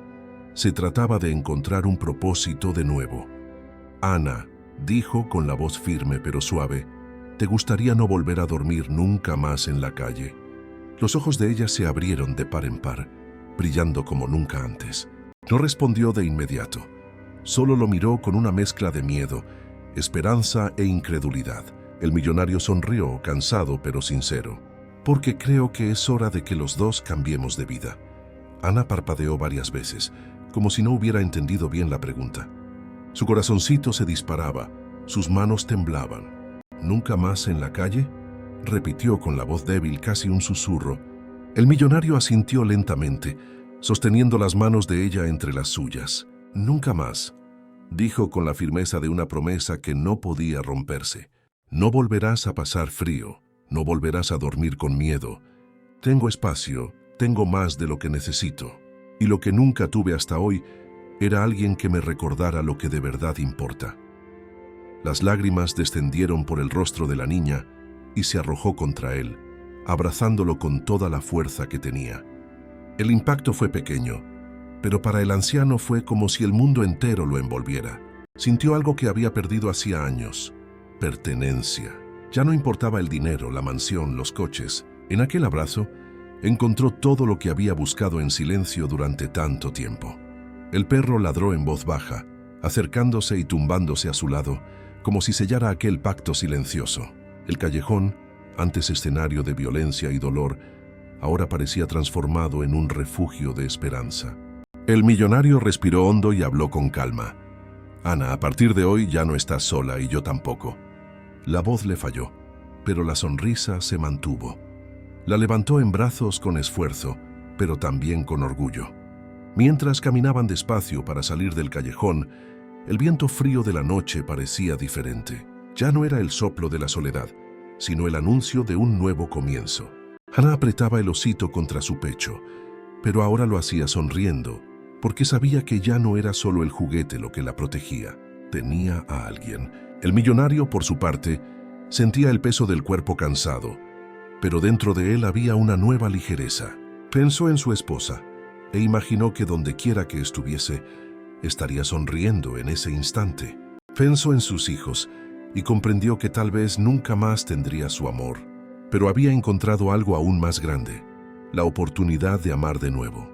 Se trataba de encontrar un propósito de nuevo. Ana, dijo con la voz firme pero suave, ¿te gustaría no volver a dormir nunca más en la calle? Los ojos de ella se abrieron de par en par, brillando como nunca antes. No respondió de inmediato. Solo lo miró con una mezcla de miedo, esperanza e incredulidad. El millonario sonrió, cansado pero sincero. Porque creo que es hora de que los dos cambiemos de vida. Ana parpadeó varias veces, como si no hubiera entendido bien la pregunta. Su corazoncito se disparaba, sus manos temblaban. ¿Nunca más en la calle?, repitió con la voz débil, casi un susurro. El millonario asintió lentamente, sosteniendo las manos de ella entre las suyas. Nunca más, dijo con la firmeza de una promesa que no podía romperse. No volverás a pasar frío, no volverás a dormir con miedo. Tengo espacio, tengo más de lo que necesito. Y lo que nunca tuve hasta hoy era alguien que me recordara lo que de verdad importa. Las lágrimas descendieron por el rostro de la niña y se arrojó contra él, abrazándolo con toda la fuerza que tenía. El impacto fue pequeño, pero para el anciano fue como si el mundo entero lo envolviera. Sintió algo que había perdido hacía años: pertenencia. Ya no importaba el dinero, la mansión, los coches. En aquel abrazo, encontró todo lo que había buscado en silencio durante tanto tiempo. El perro ladró en voz baja, acercándose y tumbándose a su lado, como si sellara aquel pacto silencioso. El callejón, antes escenario de violencia y dolor, ahora parecía transformado en un refugio de esperanza. El millonario respiró hondo y habló con calma. Ana, a partir de hoy ya no estás sola y yo tampoco. La voz le falló, pero la sonrisa se mantuvo. La levantó en brazos con esfuerzo, pero también con orgullo. Mientras caminaban despacio para salir del callejón, el viento frío de la noche parecía diferente. Ya no era el soplo de la soledad, sino el anuncio de un nuevo comienzo. Ana apretaba el osito contra su pecho, pero ahora lo hacía sonriendo, porque sabía que ya no era solo el juguete lo que la protegía. Tenía a alguien. El millonario, por su parte, sentía el peso del cuerpo cansado, pero dentro de él había una nueva ligereza. Pensó en su esposa e imaginó que dondequiera que estuviese, estaría sonriendo en ese instante. Pensó en sus hijos y comprendió que tal vez nunca más tendría su amor, pero había encontrado algo aún más grande: la oportunidad de amar de nuevo.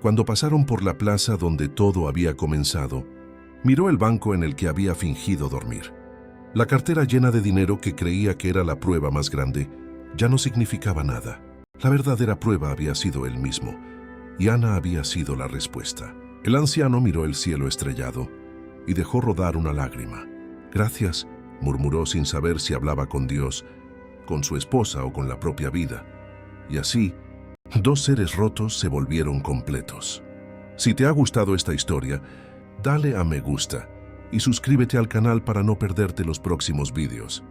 Cuando pasaron por la plaza donde todo había comenzado, miró el banco en el que había fingido dormir. La cartera llena de dinero que creía que era la prueba más grande ya no significaba nada. La verdadera prueba había sido él mismo, y Ana había sido la respuesta. El anciano miró el cielo estrellado y dejó rodar una lágrima. «Gracias», murmuró sin saber si hablaba con Dios, con su esposa o con la propia vida. Y así, dos seres rotos se volvieron completos. Si te ha gustado esta historia, dale a me gusta y suscríbete al canal para no perderte los próximos vídeos.